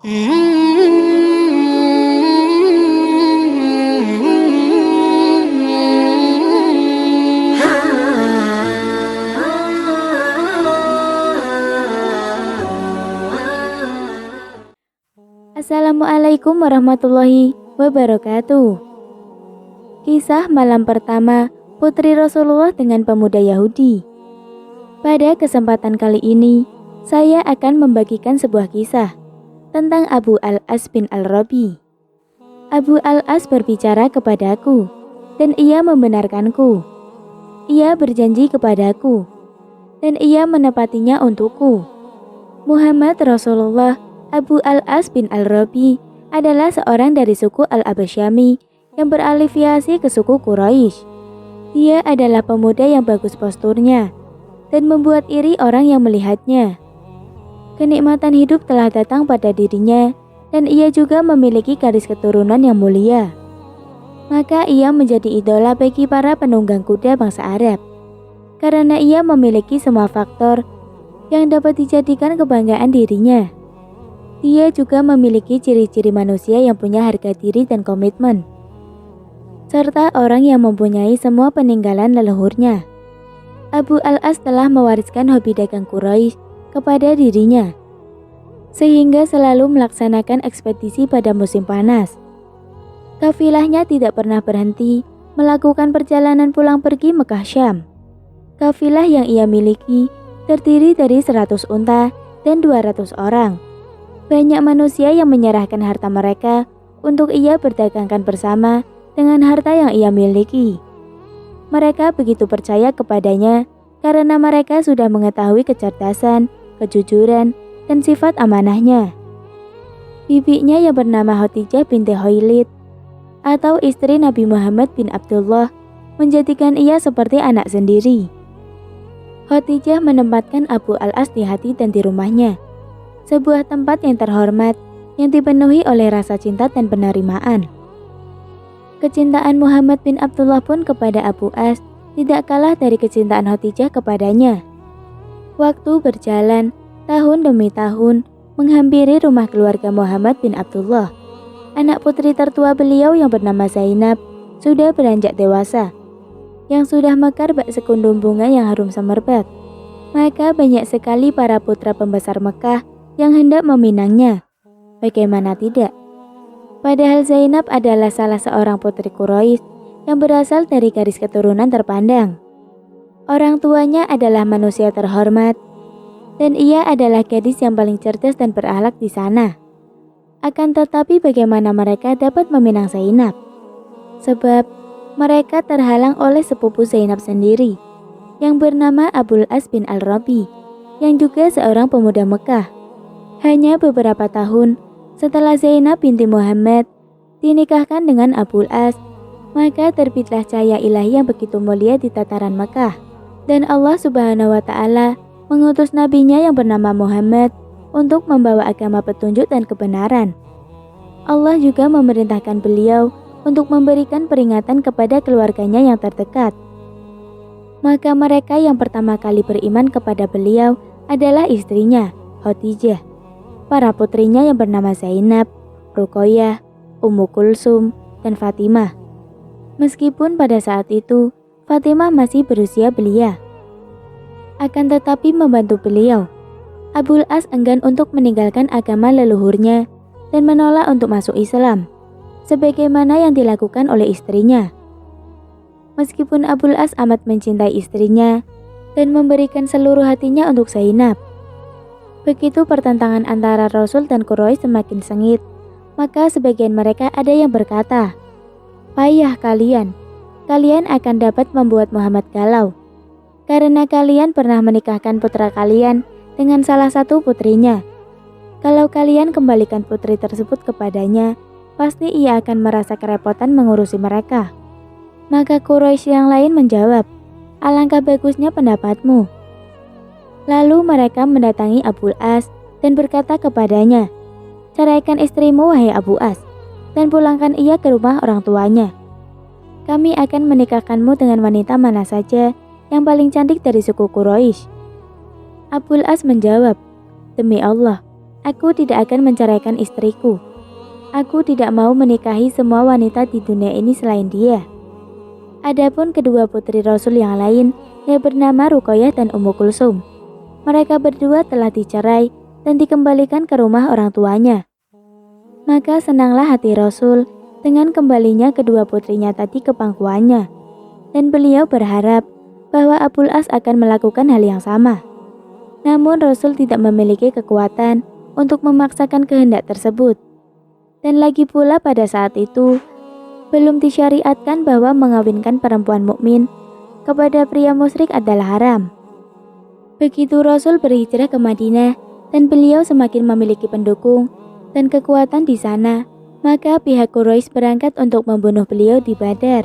Assalamualaikum warahmatullahi wabarakatuh. Kisah malam pertama Putri Rasulullah dengan pemuda Yahudi. Pada kesempatan kali ini, saya akan membagikan sebuah kisah tentang Abu Al-As bin Al-Rabi. Abu Al-As berbicara kepadaku, dan ia membenarkanku. Ia berjanji kepadaku, dan ia menepatinya untukku. Muhammad Rasulullah Abu Al-As bin Al-Rabi adalah seorang dari suku Al-Abasyami yang berafiliasi ke suku Quraisy. Dia adalah pemuda yang bagus posturnya dan membuat iri orang yang melihatnya. Kenikmatan hidup telah datang pada dirinya dan ia juga memiliki garis keturunan yang mulia. Maka ia menjadi idola bagi para penunggang kuda bangsa Arab karena ia memiliki semua faktor yang dapat dijadikan kebanggaan dirinya. Dia juga memiliki ciri-ciri manusia yang punya harga diri dan komitmen, serta orang yang mempunyai semua peninggalan leluhurnya. Abu Al-As telah mewariskan hobi dagang Quraisy kepada dirinya, sehingga selalu melaksanakan ekspedisi pada musim panas. Kafilahnya tidak pernah berhenti melakukan perjalanan pulang pergi Mekah Syam. Kafilah yang ia miliki terdiri dari 100 unta dan 200 orang. Banyak manusia yang menyerahkan harta mereka untuk ia berdagangkan bersama dengan harta yang ia miliki. Mereka begitu percaya kepadanya karena mereka sudah mengetahui kecerdasan, kejujuran, dan sifat amanahnya. Bibinya yang bernama Khadijah binti Khuwailid atau istri Nabi Muhammad bin Abdullah menjadikan ia seperti anak sendiri. Khadijah menempatkan Abu Al-As di hati dan di rumahnya, sebuah tempat yang terhormat yang dipenuhi oleh rasa cinta dan penerimaan. Kecintaan Muhammad bin Abdullah pun kepada Abu As tidak kalah dari kecintaan Khadijah kepadanya. Waktu berjalan, tahun demi tahun, menghampiri rumah keluarga Muhammad bin Abdullah. Anak putri tertua beliau yang bernama Zainab sudah beranjak dewasa, yang sudah mekar bak sekundung bunga yang harum semerbak. Maka banyak sekali para putra pembesar Mekah yang hendak meminangnya. Bagaimana tidak? Padahal Zainab adalah salah seorang putri Quraisy yang berasal dari garis keturunan terpandang. Orang tuanya adalah manusia terhormat dan ia adalah gadis yang paling cerdas dan berakhlak di sana. Akan tetapi bagaimana mereka dapat meminang Zainab? Sebab mereka terhalang oleh sepupu Zainab sendiri yang bernama Abul As bin Al-Rabi yang juga seorang pemuda Mekah. Hanya beberapa tahun setelah Zainab binti Muhammad dinikahkan dengan Abul As, maka terbitlah cahaya ilahi yang begitu mulia di tataran Mekah. Dan Allah Subhanahu wa Ta'ala mengutus nabinya yang bernama Muhammad untuk membawa agama petunjuk dan kebenaran. Allah juga memerintahkan beliau untuk memberikan peringatan kepada keluarganya yang terdekat. Maka mereka yang pertama kali beriman kepada beliau adalah istrinya, Khadijah, para putrinya yang bernama Zainab, Ruqayyah, Ummu Kulsum, dan Fatimah. Meskipun pada saat itu Fatimah masih berusia belia, akan tetapi membantu beliau, Abul As enggan untuk meninggalkan agama leluhurnya dan menolak untuk masuk Islam, sebagaimana yang dilakukan oleh istrinya. Meskipun Abul As amat mencintai istrinya dan memberikan seluruh hatinya untuk Zainab, begitu pertentangan antara Rasul dan Quraisy semakin sengit, maka sebagian mereka ada yang berkata, "Payah kalian akan dapat membuat Muhammad galau, karena kalian pernah menikahkan putra kalian dengan salah satu putrinya. Kalau kalian kembalikan putri tersebut kepadanya, pasti ia akan merasa kerepotan mengurusi mereka." Maka Quraisy yang lain menjawab, "Alangkah bagusnya pendapatmu." Lalu mereka mendatangi Abul As dan berkata kepadanya, "Ceraikan istrimu wahai Abu As, dan pulangkan ia ke rumah orang tuanya. Kami akan menikahkanmu dengan wanita mana saja yang paling cantik dari suku Quraisy." Abul As menjawab, "Demi Allah, Aku tidak akan menceraikan istriku. Aku tidak mau menikahi semua wanita di dunia ini selain dia. Adapun kedua putri Rasul yang lain yang bernama Ruqayyah dan Ummu Kulsum, mereka berdua telah dicerai dan dikembalikan ke rumah orang tuanya. Maka senanglah hati Rasul dengan kembalinya kedua putrinya tadi ke pangkuannya, dan beliau berharap bahwa Abul As akan melakukan hal yang sama. Namun Rasul tidak memiliki kekuatan untuk memaksakan kehendak tersebut. Dan lagi pula pada saat itu belum disyariatkan bahwa mengawinkan perempuan mukmin kepada pria musyrik adalah haram. Begitu Rasul berhijrah ke Madinah dan beliau semakin memiliki pendukung dan kekuatan di sana, maka pihak Quraisy berangkat untuk membunuh beliau di Badar.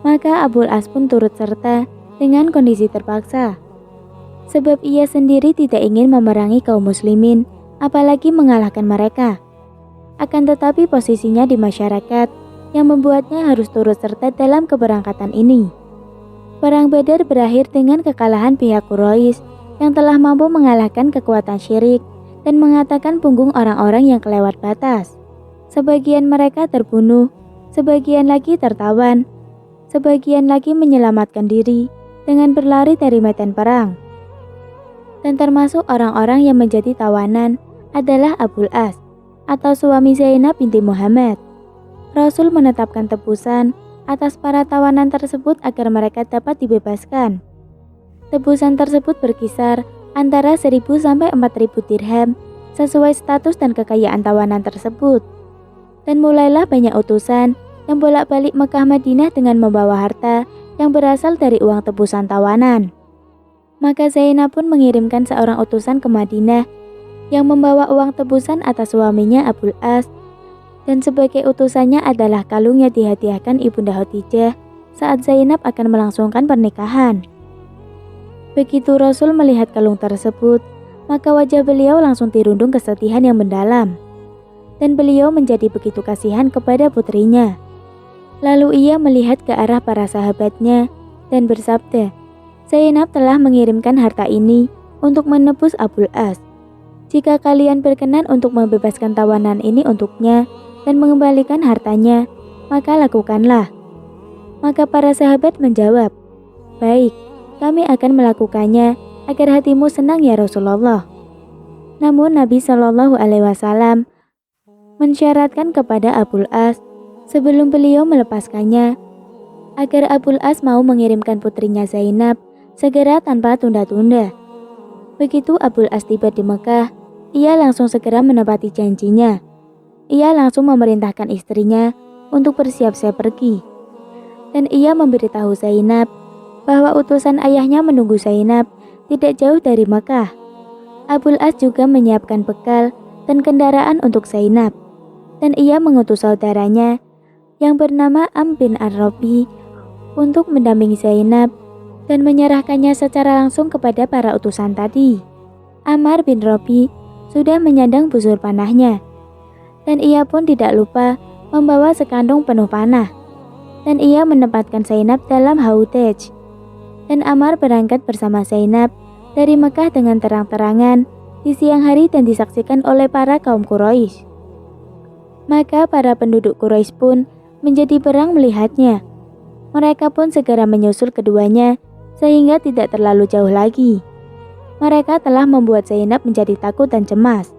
Maka Abul As pun turut serta dengan kondisi terpaksa. Sebab ia sendiri tidak ingin memerangi kaum muslimin, apalagi mengalahkan mereka. Akan tetapi posisinya di masyarakat yang membuatnya harus turut serta dalam keberangkatan ini. Perang Badar berakhir dengan kekalahan pihak Quraisy yang telah mampu mengalahkan kekuatan syirik dan mengatakan punggung orang-orang yang kelewat batas. Sebagian mereka terbunuh, sebagian lagi tertawan, sebagian lagi menyelamatkan diri dengan berlari dari medan perang. Dan termasuk orang-orang yang menjadi tawanan adalah Abul As atau suami Zainab binti Muhammad. Rasul menetapkan tebusan atas para tawanan tersebut agar mereka dapat dibebaskan. Tebusan tersebut berkisar antara 1.000 sampai 4.000 dirham sesuai status dan kekayaan tawanan tersebut. Dan mulailah banyak utusan yang bolak-balik Mekah Madinah dengan membawa harta yang berasal dari uang tebusan tawanan. Maka Zainab pun mengirimkan seorang utusan ke Madinah yang membawa uang tebusan atas suaminya Abul As, dan sebagai utusannya adalah kalung yang dihadiahkan Ibunda Khadijah saat Zainab akan melangsungkan pernikahan. Begitu Rasul melihat kalung tersebut, maka wajah beliau langsung dirundung kesedihan yang mendalam, dan beliau menjadi begitu kasihan kepada putrinya. Lalu ia melihat ke arah para sahabatnya dan bersabda, Zainab telah mengirimkan harta ini untuk menebus Abul As. Jika kalian berkenan untuk membebaskan tawanan ini untuknya dan mengembalikan hartanya, maka lakukanlah. Maka para sahabat menjawab, baik, kami akan melakukannya agar hatimu senang ya Rasulullah. Namun Nabi Shallallahu Alaihi Wasallam mensyaratkan kepada Abul As sebelum beliau melepaskannya agar Abul As mau mengirimkan putrinya Zainab segera tanpa tunda-tunda. Begitu Abul As tiba di Mekah, ia langsung segera menepati janjinya. Ia langsung memerintahkan istrinya untuk bersiap-siap pergi. Dan ia memberitahu Zainab bahwa utusan ayahnya menunggu Zainab tidak jauh dari Mekah. Abul As juga menyiapkan bekal dan kendaraan untuk Zainab. Dan ia mengutus saudaranya yang bernama Am bin Ar-Rabi untuk mendampingi Zainab dan menyerahkannya secara langsung kepada para utusan tadi. Ammar bin Rabi sudah menyandang busur panahnya, dan ia pun tidak lupa membawa sekantong penuh panah, dan ia menempatkan Zainab dalam Haudaj. Dan Ammar berangkat bersama Zainab dari Mekah dengan terang-terangan di siang hari dan disaksikan oleh para kaum Quraisy. Maka para penduduk Quraisy pun menjadi berang melihatnya. Mereka pun segera menyusul keduanya sehingga tidak terlalu jauh lagi. Mereka telah membuat Zainab menjadi takut dan cemas.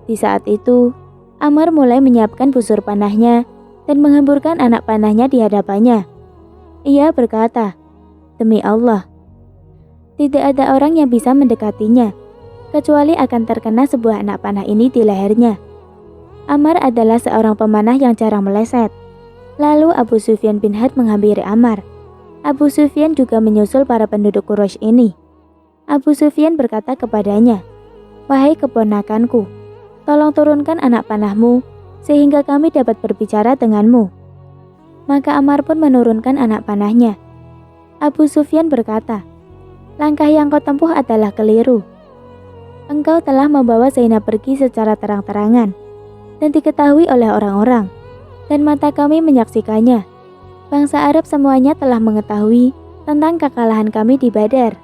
Di saat itu, Ammar mulai menyiapkan busur panahnya dan menghamburkan anak panahnya di hadapannya. Ia berkata, demi Allah, tidak ada orang yang bisa mendekatinya, kecuali akan terkena sebuah anak panah ini di lehernya. Ammar adalah seorang pemanah yang jarang meleset. Lalu Abu Sufyan bin Harb menghampiri Ammar. Abu Sufyan juga menyusul para penduduk Quraisy ini. Abu Sufyan berkata kepadanya, wahai keponakanku, tolong turunkan anak panahmu sehingga kami dapat berbicara denganmu. Maka Ammar pun menurunkan anak panahnya. Abu Sufyan berkata, langkah yang kau tempuh adalah keliru. Engkau telah membawa Zainab pergi secara terang-terangan dan diketahui oleh orang-orang, dan mata kami menyaksikannya. Bangsa Arab semuanya telah mengetahui tentang kekalahan kami di Badar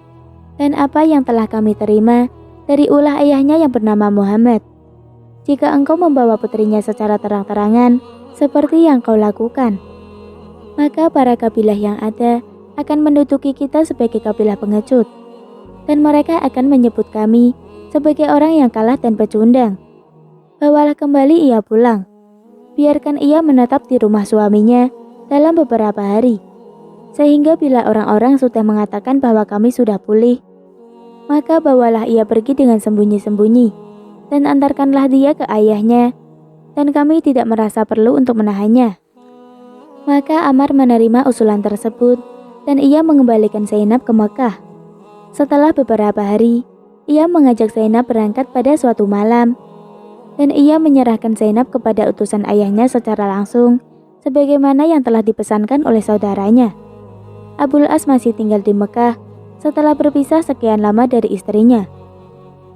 dan apa yang telah kami terima dari ulah ayahnya yang bernama Muhammad. jika engkau membawa putrinya secara terang-terangan, seperti yang kau lakukan. Maka para kabilah yang ada akan menduduki kita sebagai kabilah pengecut, dan mereka akan menyebut kami sebagai orang yang kalah dan pecundang. Bawalah kembali ia pulang. Biarkan ia menetap di rumah suaminya dalam beberapa hari, sehingga bila orang-orang sudah mengatakan bahwa kami sudah pulih, maka bawalah ia pergi dengan sembunyi-sembunyi, dan antarkanlah dia ke ayahnya, dan kami tidak merasa perlu untuk menahannya. Maka Ammar menerima usulan tersebut, dan ia mengembalikan Zainab ke Mekah. Setelah beberapa hari, ia mengajak Zainab berangkat pada suatu malam, dan ia menyerahkan Zainab kepada utusan ayahnya secara langsung, sebagaimana yang telah dipesankan oleh saudaranya. Abul As masih tinggal di Mekah setelah berpisah sekian lama dari istrinya.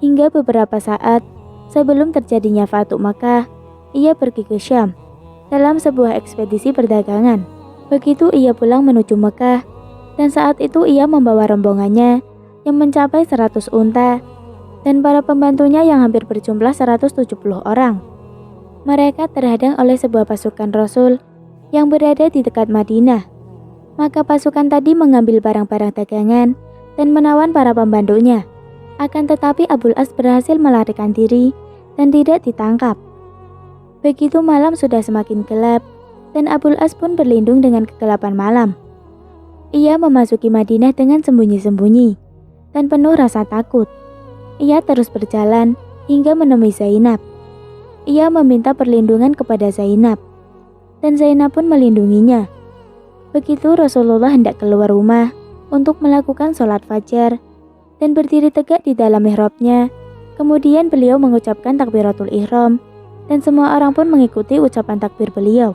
Hingga beberapa saat sebelum terjadinya Fathu Makkah, ia pergi ke Syam dalam sebuah ekspedisi perdagangan. Begitu ia pulang menuju Mekah, dan saat itu ia membawa rombongannya yang mencapai 100 unta dan para pembantunya yang hampir berjumlah 170 orang. Mereka terhadang oleh sebuah pasukan Rasul yang berada di dekat Madinah. Maka pasukan tadi mengambil barang-barang dagangan dan menawan para pembantunya. Akan tetapi Abul As berhasil melarikan diri dan tidak ditangkap. Begitu malam sudah semakin gelap, dan Abul As pun berlindung dengan kegelapan malam. Ia memasuki Madinah dengan sembunyi-sembunyi dan penuh rasa takut. Ia terus berjalan hingga menemui Zainab. Ia meminta perlindungan kepada Zainab, dan Zainab pun melindunginya. Begitu Rasulullah hendak keluar rumah untuk melakukan sholat fajar dan berdiri tegak di dalam mihrabnya, kemudian beliau mengucapkan takbiratul ihram, dan semua orang pun mengikuti ucapan takbir beliau.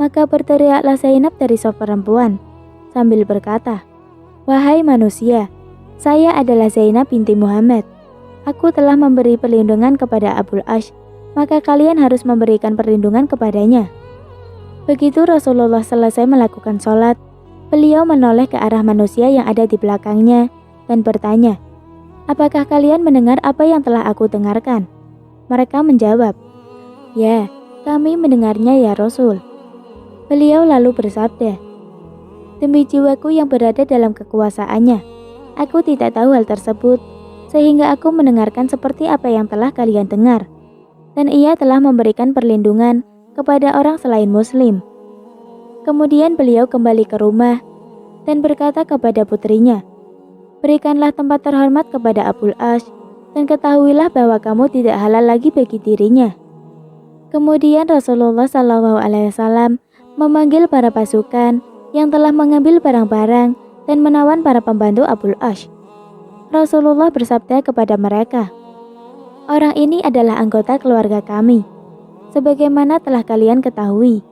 Maka berteriaklah Zainab dari saf perempuan sambil berkata, "Wahai manusia, saya adalah Zainab binti Muhammad. Aku telah memberi perlindungan kepada Abul As, maka kalian harus memberikan perlindungan kepadanya." Begitu Rasulullah selesai melakukan sholat, beliau menoleh ke arah manusia yang ada di belakangnya dan bertanya, "Apakah kalian mendengar apa yang telah aku dengarkan?" Mereka menjawab, "Ya, kami mendengarnya ya Rasul." Beliau lalu bersabda, "Demi jiwaku yang berada dalam kekuasaannya, aku tidak tahu hal tersebut, sehingga aku mendengarkan seperti apa yang telah kalian dengar. Dan ia telah memberikan perlindungan kepada orang selain muslim." Kemudian beliau kembali ke rumah dan berkata kepada putrinya, "Berikanlah tempat terhormat kepada Abul As, dan ketahuilah bahwa kamu tidak halal lagi bagi dirinya." Kemudian Rasulullah SAW memanggil para pasukan yang telah mengambil barang-barang dan menawan para pembantu Abul As. Rasulullah bersabda kepada mereka, "Orang ini adalah anggota keluarga kami. Sebagaimana telah kalian ketahui,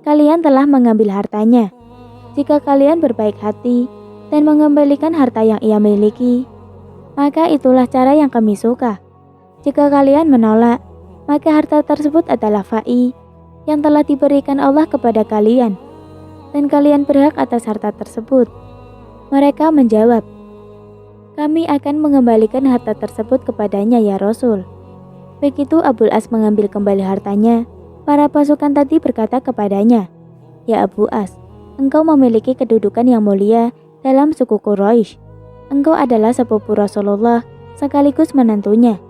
kalian telah mengambil hartanya. Jika kalian berbaik hati dan mengembalikan harta yang ia miliki, maka itulah cara yang kami suka. Jika kalian menolak, maka harta tersebut adalah fa'i yang telah diberikan Allah kepada kalian, dan kalian berhak atas harta tersebut." Mereka menjawab, "Kami akan mengembalikan harta tersebut kepadanya ya Rasul." Begitu Abul As mengambil kembali hartanya, para pasukan tadi berkata kepadanya, "Ya Abu As, engkau memiliki kedudukan yang mulia dalam suku Quraisy. Engkau adalah sepupu Rasulullah sekaligus menantunya.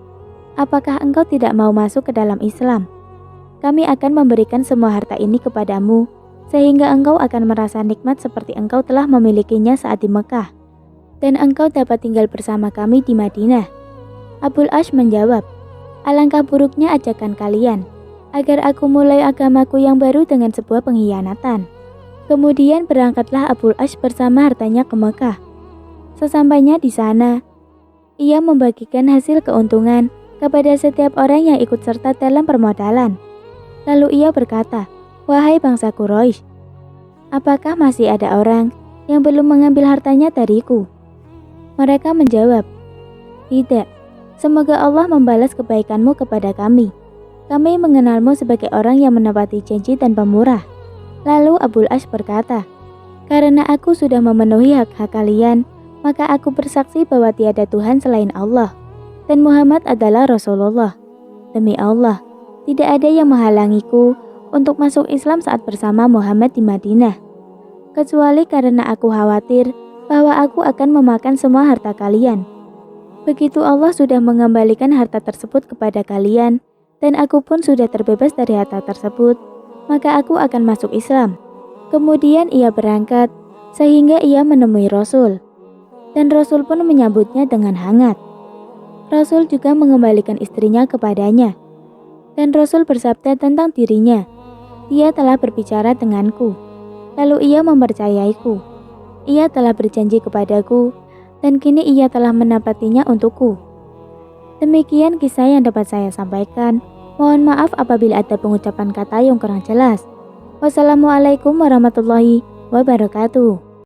Apakah engkau tidak mau masuk ke dalam Islam? Kami akan memberikan semua harta ini kepadamu, sehingga engkau akan merasa nikmat seperti engkau telah memilikinya saat di Mekah, dan engkau dapat tinggal bersama kami di Madinah." Abul As menjawab, "Alangkah buruknya ajakan kalian, agar aku mulai agamaku yang baru dengan sebuah pengkhianatan." Kemudian berangkatlah Abul As bersama hartanya ke Mekah. Sesampainya di sana, ia membagikan hasil keuntungan kepada setiap orang yang ikut serta dalam permodalan. Lalu ia berkata, "Wahai bangsa Quraisy, apakah masih ada orang yang belum mengambil hartanya dariku?" Mereka menjawab, "Tidak. Semoga Allah membalas kebaikanmu kepada kami. Kami mengenalmu sebagai orang yang menepati janji dan pemurah." Lalu Abul As berkata, "Karena aku sudah memenuhi hak-hak kalian, maka aku bersaksi bahwa tiada Tuhan selain Allah, dan Muhammad adalah Rasulullah." Demi Allah, tidak ada yang menghalangiku untuk masuk Islam saat bersama Muhammad di Madinah, kecuali karena aku khawatir bahwa aku akan memakan semua harta kalian. Begitu Allah sudah mengembalikan harta tersebut kepada kalian, dan aku pun sudah terbebas dari harta tersebut, maka aku akan masuk Islam. Kemudian ia berangkat, sehingga ia menemui Rasul, dan Rasul pun menyambutnya dengan hangat. Rasul juga mengembalikan istrinya kepadanya, dan Rasul bersabda tentang dirinya, "Dia telah berbicara denganku, lalu ia mempercayaiku. Ia telah berjanji kepadaku, dan kini ia telah menepatinya untukku." Demikian kisah yang dapat saya sampaikan. Mohon maaf apabila ada pengucapan kata yang kurang jelas. Wassalamualaikum warahmatullahi wabarakatuh.